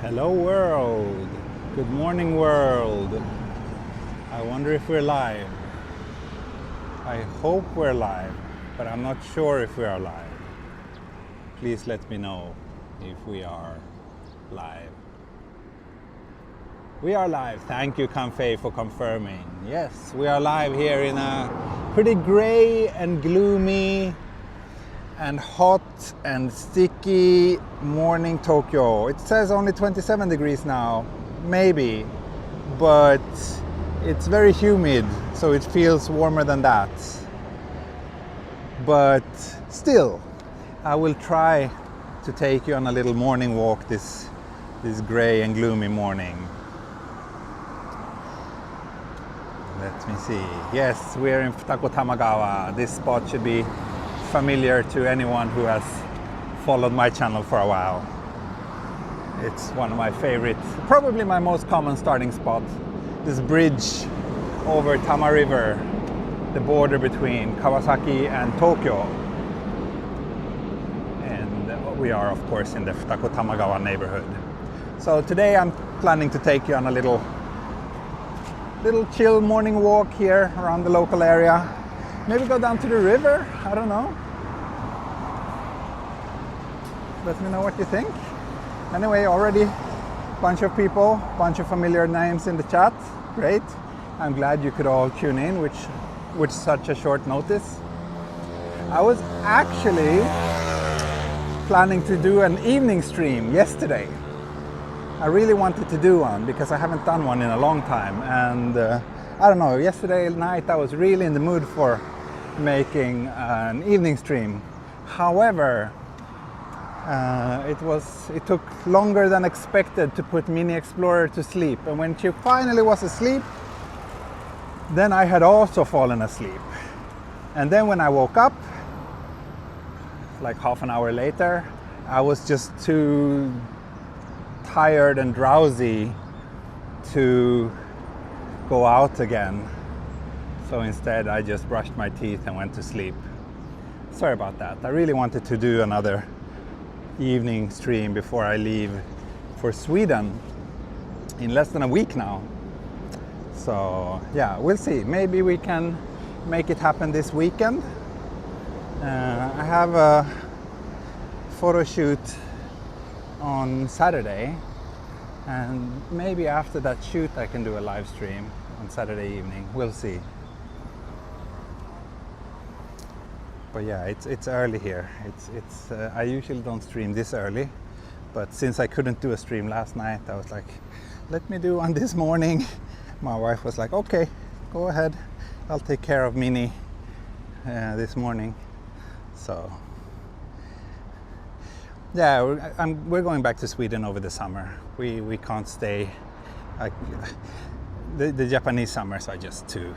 Hello world, good morning world. I wonder if we're live. I hope we're live, but I'm not sure if we are live. Please let me know if we are live. We are live, thank you Canfei for confirming. Yes, we are live here in a pretty gray and gloomy and hot and sticky morning Tokyo. It says only 27 degrees now, maybe, but it's very humid, so it feels warmer than that. But still, I will try to take you on a little morning walk this gray and gloomy morning. Let me see. Yes, we're in Futako Tamagawa. This spot should be familiar to anyone who has followed my channel for a while. It's one of my favorites, probably my most common starting spot. This bridge over Tama River, the border between Kawasaki and Tokyo. And we are of course in the Futako Tamagawa neighborhood. So today I'm planning to take you on a little chill morning walk here around the local area. Maybe go down to the river, I don't know. Let me know what you think. Anyway, already a bunch of people, bunch of familiar names in the chat. Great. I'm glad you could all tune in with such a short notice. I was actually planning to do an evening stream yesterday. I really wanted to do one because I haven't done one in a long time, and I don't know, yesterday night I was really in the mood for making an evening stream. However, it took longer than expected to put Mini Explorer to sleep, and when she finally was asleep, then I had also fallen asleep. And then when I woke up, like half an hour later, I was just too tired and drowsy to go out again. So instead I just brushed my teeth and went to sleep. Sorry about that. I really wanted to do another evening stream before I leave for Sweden in less than a week now. So yeah, we'll see. Maybe we can make it happen this weekend. I have a photo shoot on Saturday, and maybe after that shoot I can do a live stream on Saturday evening. We'll see. But yeah, it's early here. I usually don't stream this early, but since I couldn't do a stream last night, I was like, let me do one this morning. My wife was like, okay, go ahead. I'll take care of Mini this morning. So yeah, we're going back to Sweden over the summer. We can't stay. The Japanese summers are just too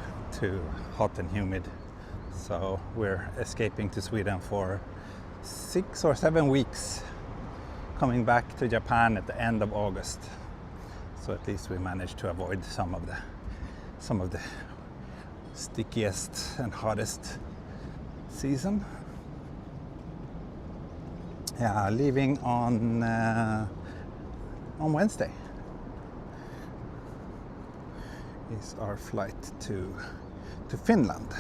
hot and humid. So we're escaping to Sweden for 6 or 7 weeks, coming back to Japan at the end of August. So at least we managed to avoid some of the stickiest and hottest season. Yeah, leaving on Wednesday is our flight to Finland.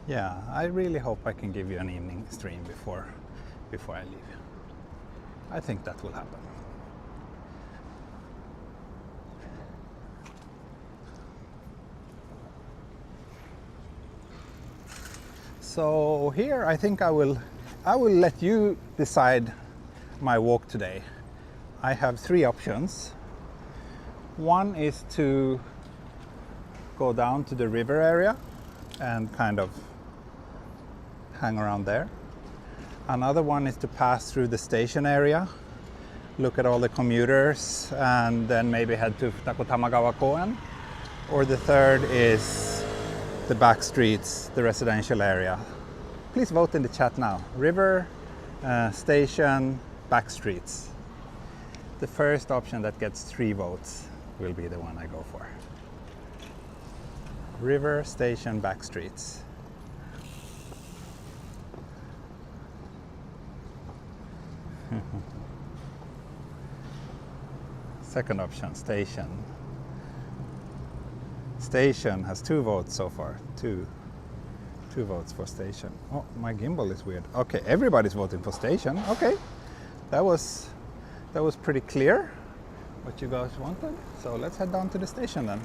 Yeah, I really hope I can give you an evening stream before I leave. I think that will happen. So here I think I will let you decide my walk today. I have 3 options. One is to go down to the river area and kind of hang around there. Another one is to pass through the station area, look at all the commuters, and then maybe head to Futako Tamagawa Koen. Or the third is the back streets, the residential area. Please vote in the chat now. River, station, back streets. The first option that gets 3 votes will be the one I go for. River Station back streets. Second option, station. Station has 2 votes so far. Two votes for station. Oh, my gimbal is weird. Okay, everybody's voting for station. Okay, that was pretty clear what you guys wanted. So let's head down to the station then.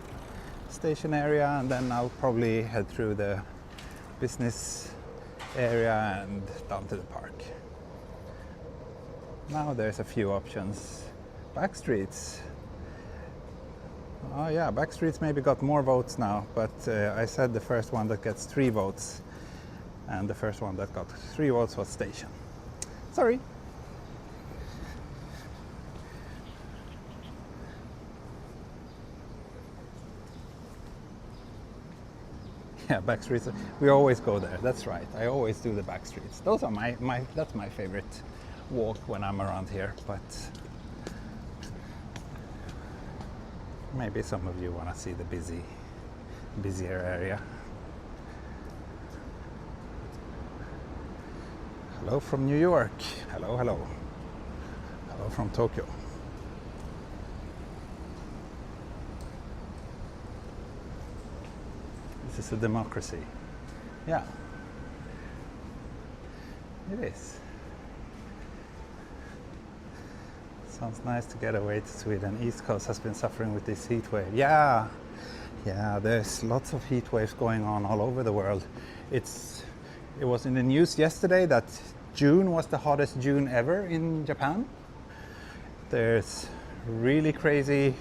Station area, and then I'll probably head through the business area and down to the park. Now there's a few options. Back streets. Oh yeah, back streets maybe got more votes now, but I said the first one that gets 3 votes, and the first one that got 3 votes was station. Sorry. Yeah, back streets. We always go there. That's right. I always do the back streets. Those are that's my favorite walk when I'm around here, but maybe some of you want to see the busier area. Hello from New York. Hello, hello. Hello from Tokyo. This is a democracy. Yeah. It is. Sounds nice to get away to Sweden. East Coast has been suffering with this heat wave. Yeah, there's lots of heat waves going on all over the world. It was in the news yesterday that June was the hottest June ever in Japan. There's really crazy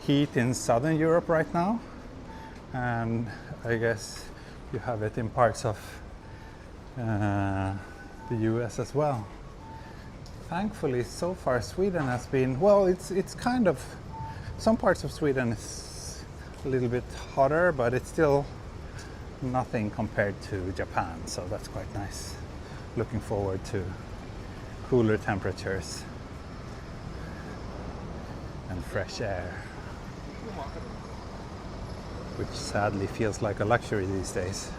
heat in Southern Europe right now, and I guess you have it in parts of the US as well. Thankfully, so far Sweden has been, well, it's kind of, some parts of Sweden is a little bit hotter, but it's still nothing compared to Japan, so that's quite nice. Looking forward to cooler temperatures and fresh air, which sadly feels like a luxury these days.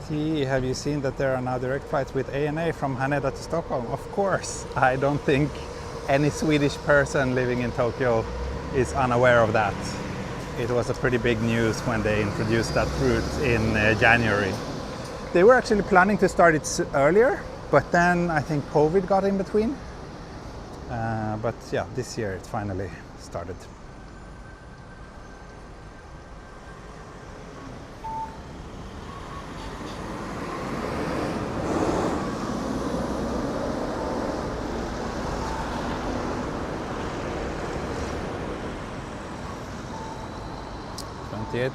Have you seen that there are now direct flights with ANA from Haneda to Stockholm? Of course. I don't think any Swedish person living in Tokyo is unaware of that. It was a pretty big news when they introduced that route in January. They were actually planning to start it earlier, but then I think COVID got in between. But yeah, this year it finally started.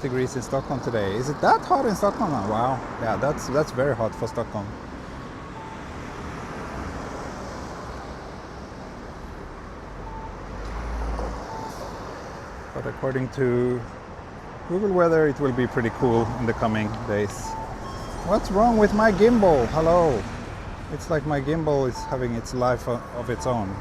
Degrees in Stockholm today. Is it that hot in Stockholm now? Wow. Yeah, that's very hot for Stockholm. But according to Google Weather, it will be pretty cool in the coming days. What's wrong with my gimbal? Hello. It's like my gimbal is having its life of its own.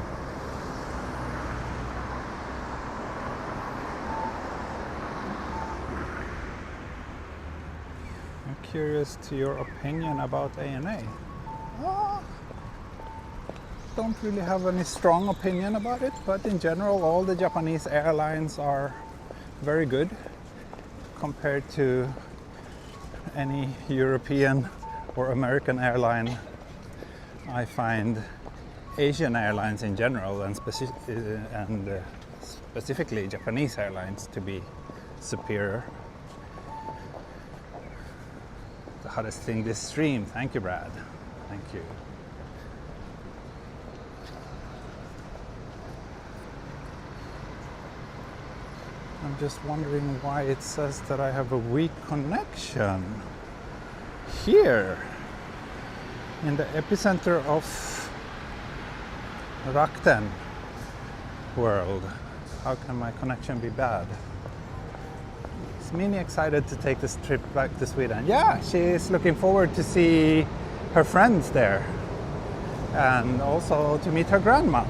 Curious to your opinion about ANA. Don't really have any strong opinion about it, but in general all the Japanese airlines are very good compared to any European or American airline. I find Asian airlines in general and specifically Japanese airlines to be superior. The hottest thing this stream. Thank you, Brad. Thank you. I'm just wondering why it says that I have a weak connection here in the epicenter of Rakuten world. How can my connection be bad? Mini excited to take this trip back to Sweden. Yeah, she's looking forward to see her friends there and also to meet her grandma.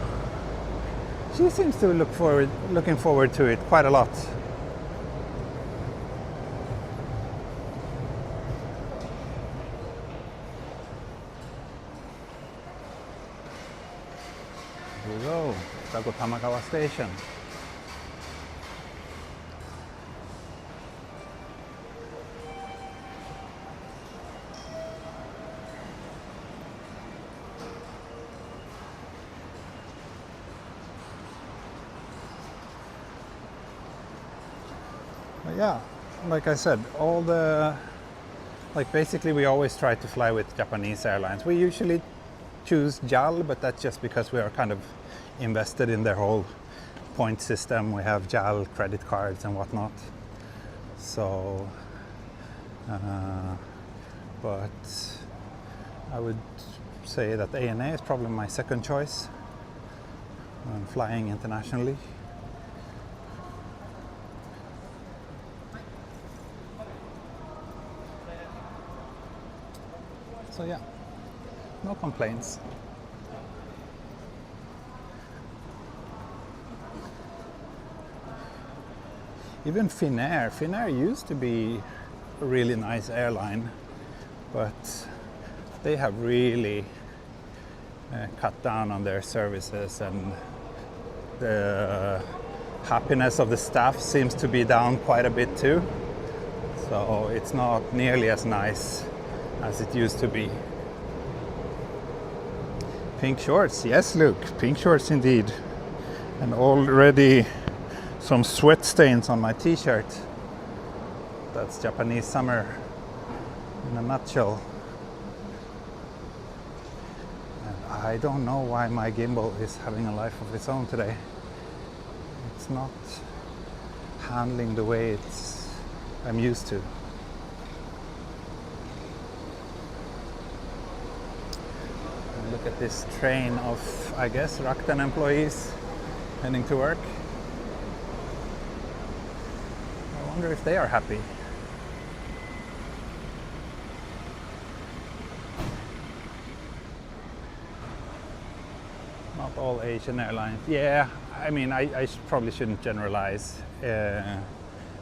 she seems to looking forward to it quite a lot. Here we go, Tago Tamagawa Station. But yeah, like I said, basically we always try to fly with Japanese airlines. We usually choose JAL, but that's just because we are kind of invested in their whole point system. We have JAL credit cards and whatnot. So, but I would say that ANA is probably my second choice when flying internationally. So yeah, no complaints. Even Finnair used to be a really nice airline, but they have really cut down on their services, and the happiness of the staff seems to be down quite a bit too. So it's not nearly as nice as it used to be. Pink shorts, yes Luke, pink shorts indeed. And already some sweat stains on my t-shirt. That's Japanese summer in a nutshell. And I don't know why my gimbal is having a life of its own today. It's not handling the way I'm used to. Look at this train of, I guess, Rakuten employees heading to work. I wonder if they are happy. Not all Asian airlines. Yeah, I mean, I probably shouldn't generalize.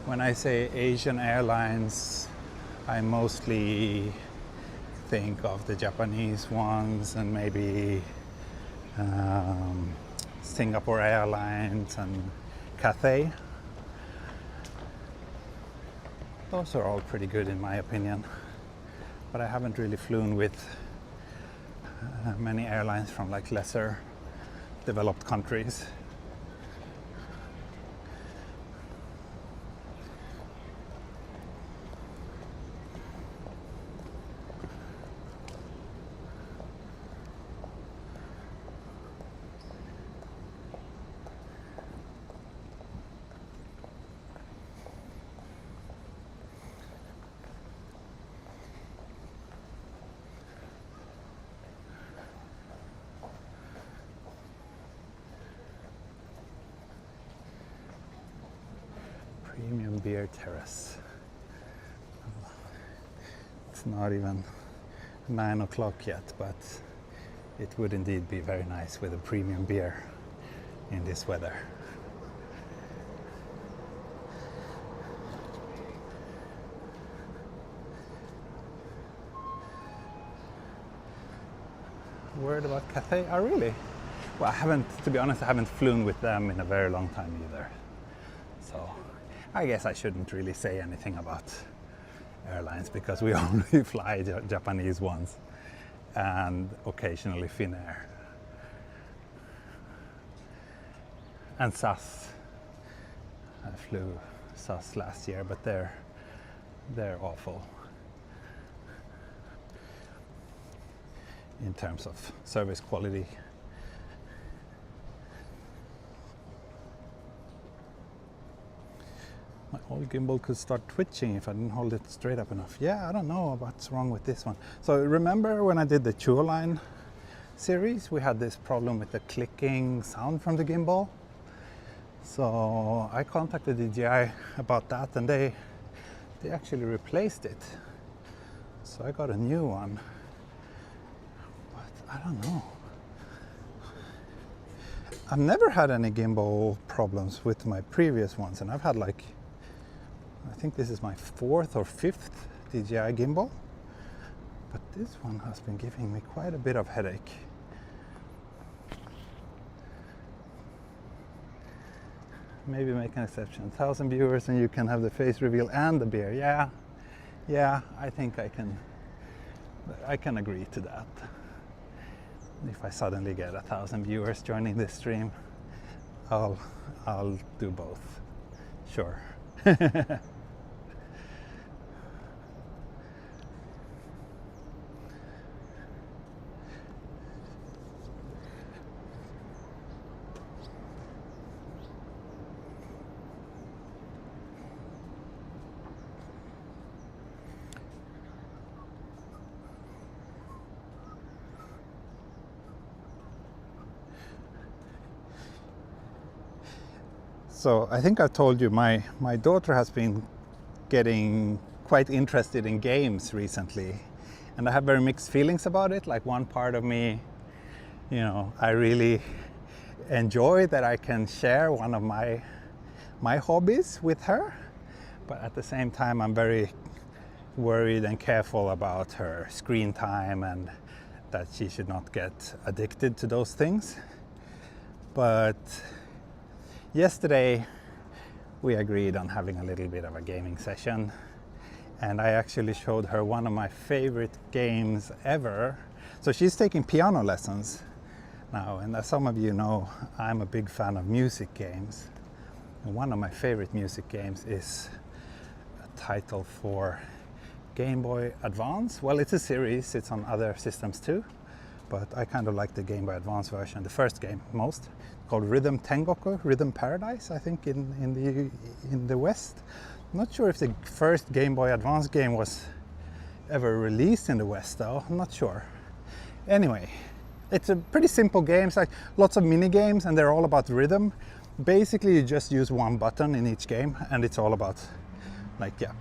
When I say Asian airlines, I mostly think of the Japanese ones and maybe Singapore Airlines and Cathay. Those are all pretty good in my opinion, but I haven't really flown with many airlines from like lesser developed countries. Premium beer terrace. It's not even 9 o'clock yet, but it would indeed be very nice with a premium beer in this weather. Word about Cathay? Oh, really? Well, to be honest, I haven't flown with them in a very long time either. So I guess I shouldn't really say anything about airlines because we only fly Japanese ones and occasionally Finnair. And SAS. I flew SAS last year, but they're awful in terms of service quality. My old gimbal could start twitching if I didn't hold it straight up enough. Yeah, I don't know what's wrong with this one. So remember when I did the Chuoline series, we had this problem with the clicking sound from the gimbal. So I contacted DJI about that, and they actually replaced it. So I got a new one. But I don't know. I've never had any gimbal problems with my previous ones, and I've had like, I think this is my 4th or 5th DJI gimbal, but this one has been giving me quite a bit of headache. Maybe make an exception. 1,000 viewers and you can have the face reveal and the beer. Yeah, I think I can agree to that. If I suddenly get 1,000 viewers joining this stream, I'll do both. Sure. So I think I've told you my daughter has been getting quite interested in games recently, and I have very mixed feelings about it. Like, one part of me, you know, I really enjoy that I can share one of my hobbies with her, but at the same time I'm very worried and careful about her screen time and that she should not get addicted to those things. But yesterday we agreed on having a little bit of a gaming session, and I actually showed her one of my favorite games ever. So she's taking piano lessons now, and as some of you know, I'm a big fan of music games, and one of my favorite music games is a title for Game Boy Advance. Well, it's a series, it's on other systems too, but I kind of like the Game Boy Advance version, the first game most, called Rhythm Tengoku, Rhythm Paradise, I think in the West. I'm not sure if the first Game Boy Advance game was ever released in the West though, I'm not sure. Anyway, it's a pretty simple game. It's like lots of mini games and they're all about rhythm. Basically you just use one button in each game and it's all about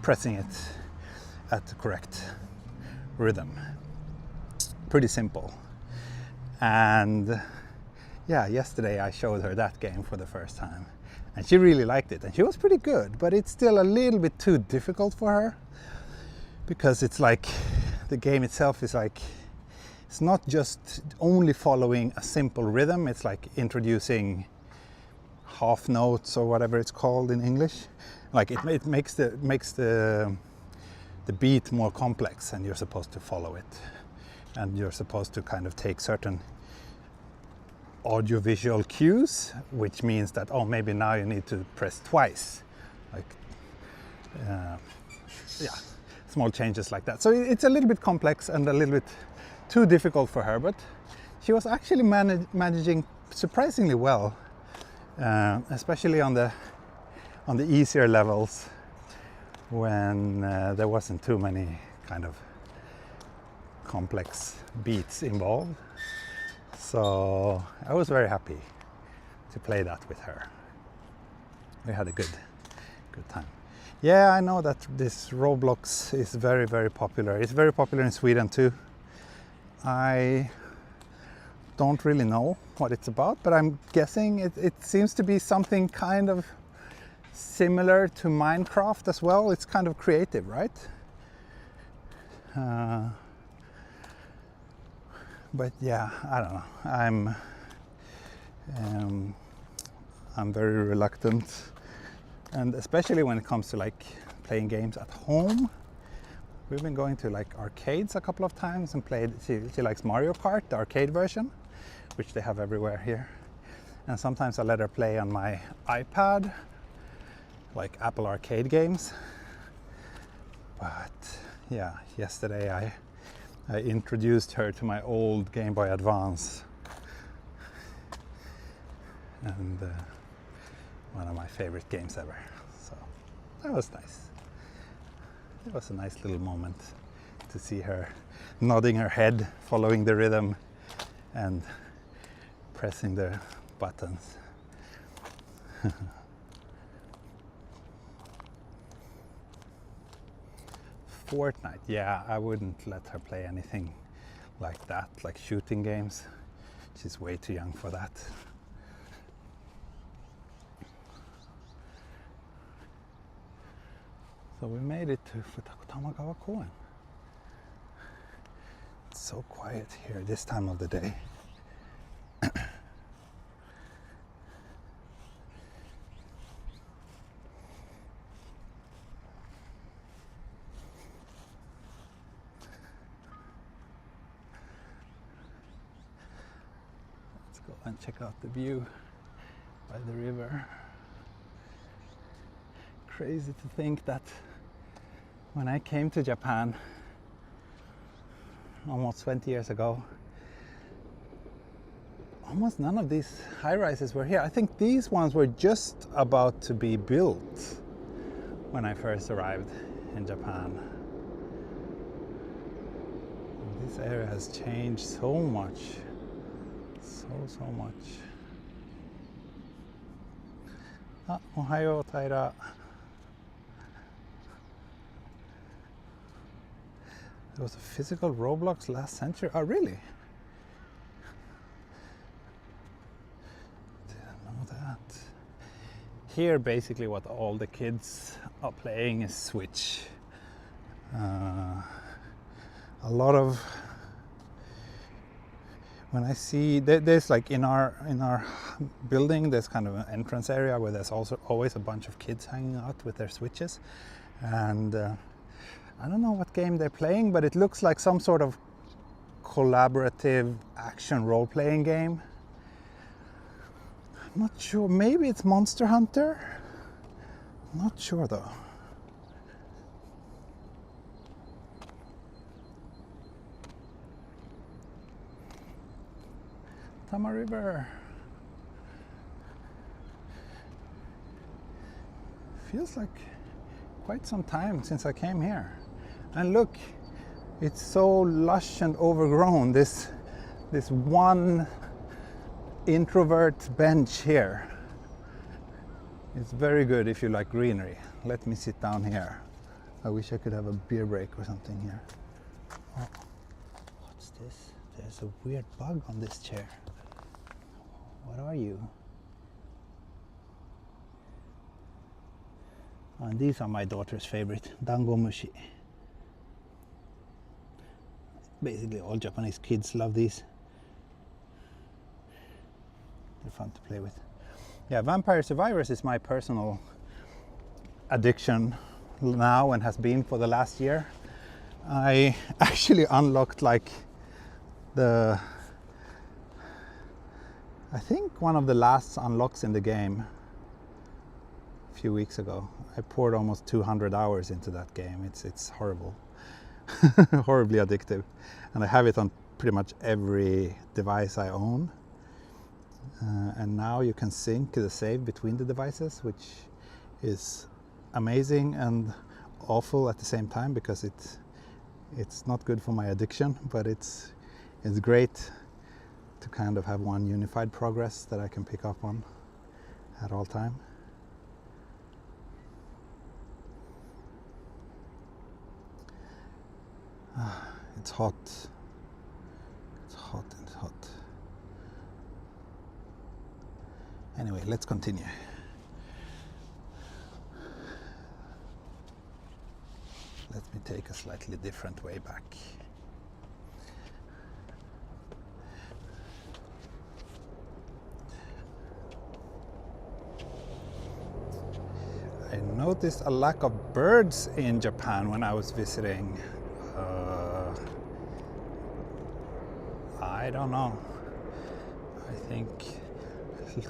pressing it at the correct rhythm. Pretty simple. And yeah, yesterday I showed her that game for the first time and she really liked it and she was pretty good, but it's still a little bit too difficult for her because it's like the game itself is like, it's not just only following a simple rhythm, it's like introducing half notes or whatever it's called in English. Like it makes the beat more complex and you're supposed to follow it. And you're supposed to kind of take certain audiovisual cues, which means that, oh, maybe now you need to press twice. Like, small changes like that. So it's a little bit complex and a little bit too difficult for her, but she was actually managing surprisingly well, especially on the easier levels when there wasn't too many kind of complex beats involved. So I was very happy to play that with her. We had a good time. Yeah, I know that this Roblox is very, very popular. It's very popular in Sweden too. I don't really know what it's about, but I'm guessing it seems to be something kind of similar to Minecraft as well. It's kind of creative, right? But yeah, I don't know. I'm very reluctant, and especially when it comes to like playing games at home. We've been going to like arcades a couple of times and played. She likes Mario Kart, the arcade version, which they have everywhere here. And sometimes I let her play on my iPad, like Apple Arcade games. But yeah, yesterday I introduced her to my old Game Boy Advance, and one of my favorite games ever. So that was nice. It was a nice little moment to see her nodding her head, following the rhythm and pressing the buttons. Fortnite, yeah, I wouldn't let her play anything like that, like shooting games. She's way too young for that. So we made it to Futatamagawa Koen. It's so quiet here this time of the day. Let's go and check out the view by the river. Crazy to think that when I came to Japan almost 20 years ago, almost none of these high-rises were here. I think these ones were just about to be built when I first arrived in Japan. This area has changed so much, so much. Ah, ohayo, Taira. There was a physical Roblox last century. Oh, really? Didn't know that. Here, basically, what all the kids are playing is Switch. A lot of when I see there's like in our building, there's kind of an entrance area where there's also always a bunch of kids hanging out with their Switches, and I don't know what game they're playing, but it looks like some sort of collaborative action role-playing game. I'm not sure, maybe it's Monster Hunter? I'm not sure though. Tama River. Feels like quite some time since I came here. And look, it's so lush and overgrown. This one introvert bench here. It's very good if you like greenery. Let me sit down here. I wish I could have a beer break or something here. Oh, what's this? There's a weird bug on this chair. What are you? And these are my daughter's favorite, dangomushi. Basically all Japanese kids love these. They're fun to play with. Yeah, Vampire Survivors is my personal addiction now and has been for the last year. I actually unlocked like I think one of the last unlocks in the game a few weeks ago. I poured almost 200 hours into that game. It's horrible. Horribly addictive. And I have it on pretty much every device I own. And now you can sync the save between the devices, which is amazing and awful at the same time, because it's not good for my addiction, but it's great to kind of have one unified progress that I can pick up on at all time. It's hot. It's hot and hot. Anyway, let's continue. Let me take a slightly different way back. I noticed a lack of birds in Japan when I was visiting. I don't know. I think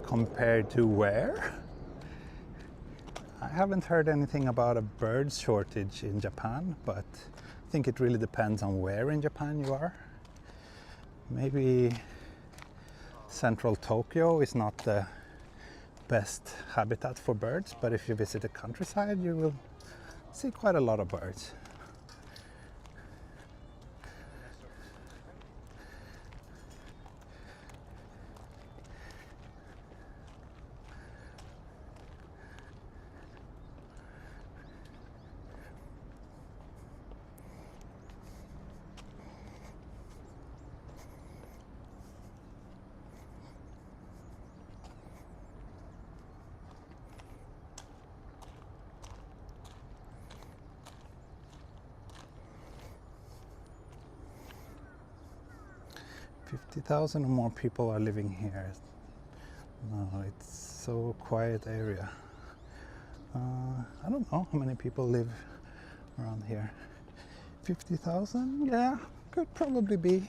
compared to where? I haven't heard anything about a bird shortage in Japan, but I think it really depends on where in Japan you are. Maybe central Tokyo is not the best habitat for birds, but if you visit the countryside, you will see quite a lot of birds. 50,000 or more people are living here. No, it's so quiet area. I don't know how many people live around here. 50,000? Yeah, could probably be.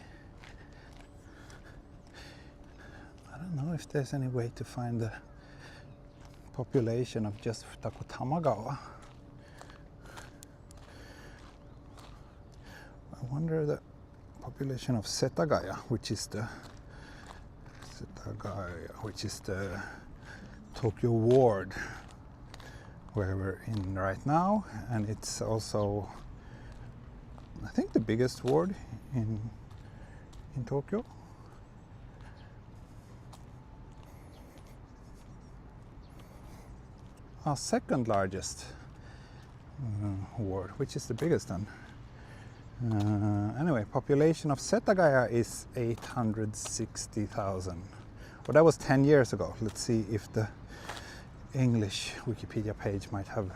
I don't know if there's any way to find the population of just Futako Tamagawa. I wonder the population of Setagaya, which is the Tokyo ward where we're in right now, and it's also, I think, the biggest ward in Tokyo. Our second largest ward, which is the biggest then. Anyway, population of Setagaya is 860,000. Well, that was 10 years ago. Let's see if the English Wikipedia page might have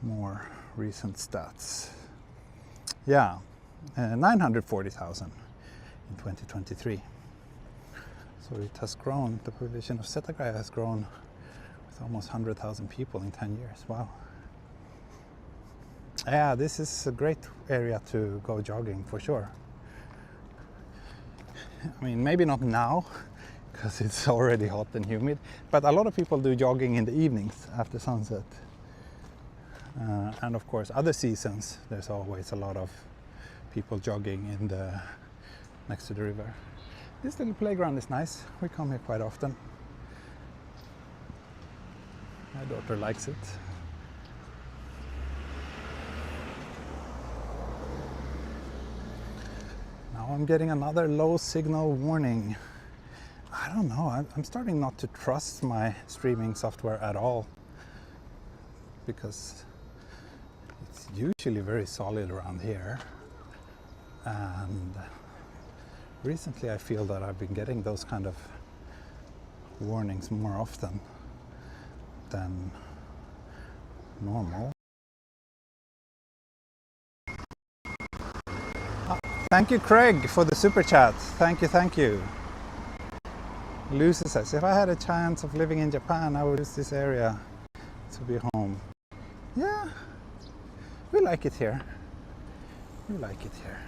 more recent stats. Yeah, 940,000 in 2023. So it has grown, the population of Setagaya has grown with almost 100,000 people in 10 years. Wow. Yeah, this is a great area to go jogging for sure. I mean, maybe not now, because it's already hot and humid, but a lot of people do jogging in the evenings after sunset. And of course, other seasons, there's always a lot of people jogging next to the river. This little playground is nice. We come here quite often. My daughter likes it. Now I'm getting another low signal warning. I don't know, I'm starting not to trust my streaming software at all, because it's usually very solid around here, and recently I feel that I've been getting those kind of warnings more often than normal. Thank you, Craig, for the super chat. Thank you, thank you. Lucy says, if I had a chance of living in Japan, I would use this area to be home. Yeah, we like it here. We like it here.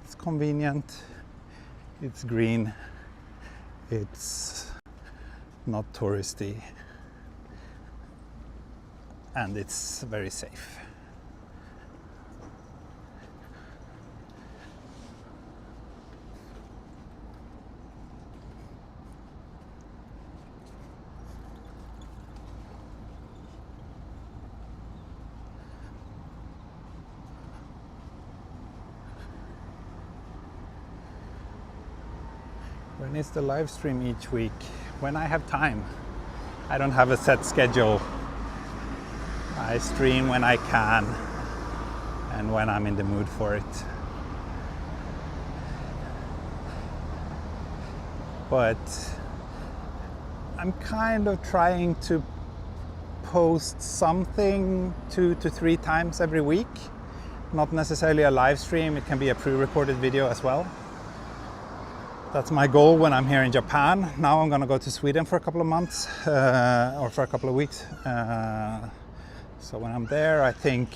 It's convenient, it's green, it's not touristy, and it's very safe. When is the live stream each week? When I have time. I don't have a set schedule. I stream when I can and when I'm in the mood for it. But I'm kind of trying to post something 2 to 3 times every week. Not necessarily a live stream, it can be a pre-recorded video as well. That's my goal when I'm here in Japan. Now I'm gonna go to Sweden for a couple of months, or for a couple of weeks. So when I'm there, I think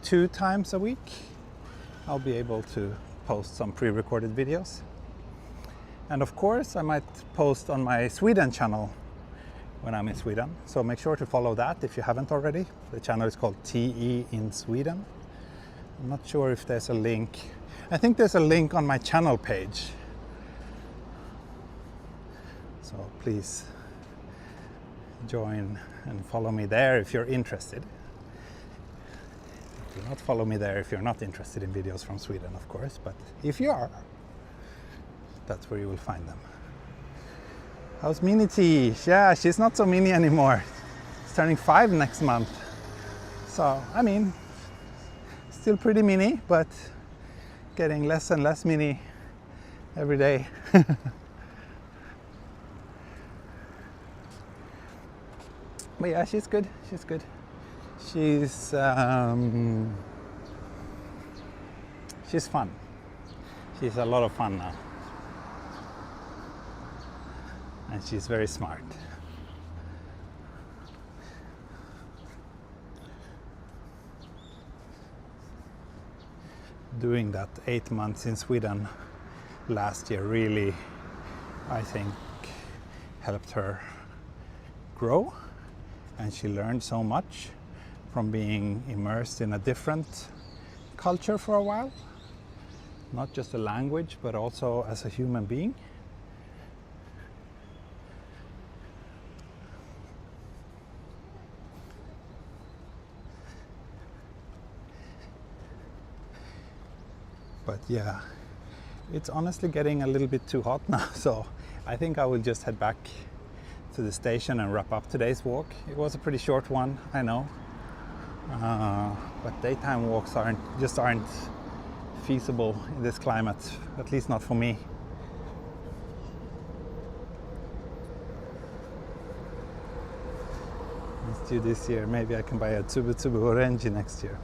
2 times a week, I'll be able to post some pre-recorded videos. And of course, I might post on my Sweden channel when I'm in Sweden. So make sure to follow that if you haven't already. The channel is called TE in Sweden. I'm not sure if there's a link. I think there's a link on my channel page. So please join and follow me there if you're interested. Do not follow me there if you're not interested in videos from Sweden, of course, but if you are, that's where you will find them. How's Mini T? Yeah, she's not so mini anymore. She's turning 5 next month. So, I mean, still pretty mini, but getting less and less mini every day. But yeah, she's good. She's good. She's fun. She's a lot of fun now. And she's very smart. Doing that 8 months in Sweden last year really, I think, helped her grow, and she learned so much from being immersed in a different culture for a while, not just a language but also as a human being. But yeah, it's honestly getting a little bit too hot now, so I think I will just head back to the station and wrap up today's walk. It was a pretty short one, I know, but daytime walks aren't feasible in this climate, at least not for me. Let's do this year. Maybe I can buy a Tsubu Tsubu Orange next year.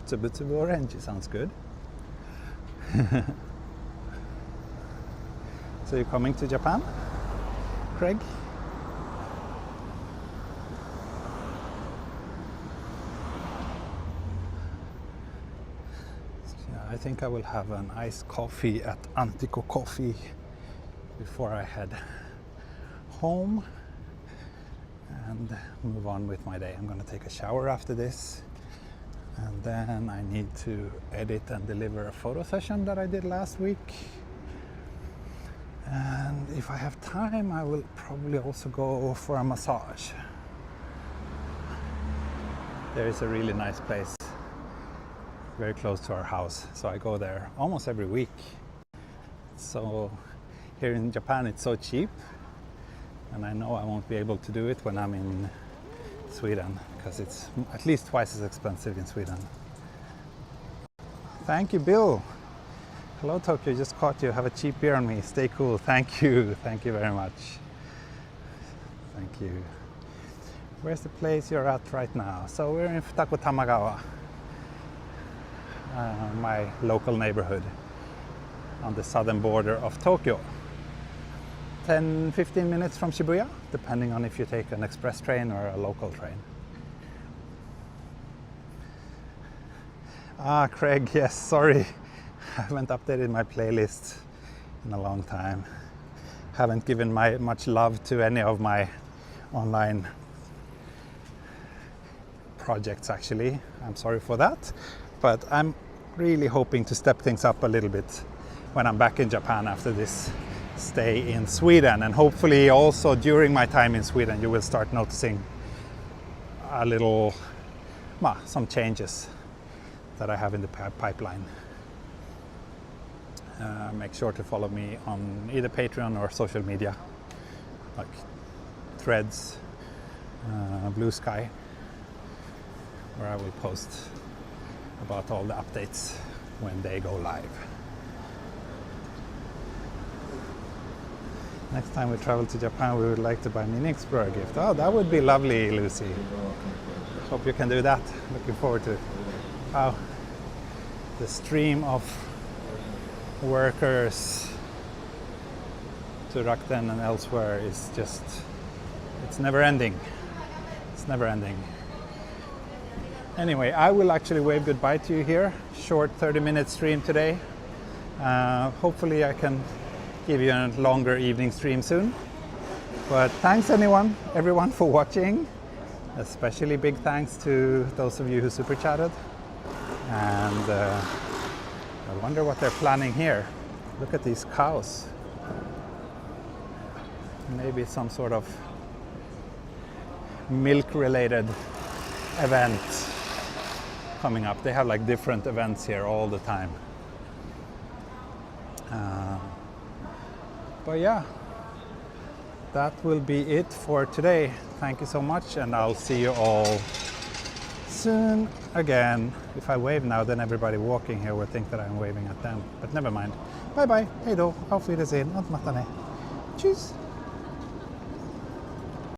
Tsubu Tsubu Orange sounds good. So you're coming to Japan, Craig? I think I will have an iced coffee at Antico Coffee before I head home and move on with my day. I'm going to take a shower after this, and then I need to edit and deliver a photo session that I did last week. And if I have time, I will probably also go for a massage. There is a really nice place very close to our house, so I go there almost every week. So here in Japan it's so cheap, and I know I won't be able to do it when I'm in Sweden, because it's at least twice as expensive in Sweden. Thank you, Bill. Hello Tokyo, just caught you. Have a cheap beer on me. Stay cool. Thank you very much. Thank you. Where's the place you're at right now? So we're in Futako Tamagawa, my local neighborhood on the southern border of Tokyo. 10-15 minutes from Shibuya, depending on if you take an express train or a local train. Ah, Craig, yes, sorry. I haven't updated my playlist in a long time. Haven't given much love to any of my online projects, actually. I'm sorry for that. But I'm really hoping to step things up a little bit when I'm back in Japan after this stay in Sweden. And hopefully also during my time in Sweden, you will start noticing a little, some changes that I have in the pipeline. Make sure to follow me on either Patreon or social media, like Threads, Blue Sky, where I will post about all the updates when they go live. Next time we travel to Japan, we would like to buy Mini Explorer a gift. Oh, that would be lovely, Lucy. Hope you can do that. Looking forward to it. Wow, the stream of workers to Rakuten and elsewhere is just, it's never ending. It's never ending. Anyway, I will actually wave goodbye to you here. Short 30-minute stream today. Hopefully I can give you a longer evening stream soon. But thanks everyone for watching. Especially big thanks to those of you who super chatted. And I wonder what they're planning here. Look at these cows. Maybe some sort of milk-related event coming up. They have like different events here all the time. But yeah, that will be it for today. Thank you so much, and I'll see you all soon again. If I wave now, then everybody walking here will think that I'm waving at them, but never mind. Bye bye, hej då, auf Wiedersehen und mata ne. Tschüss.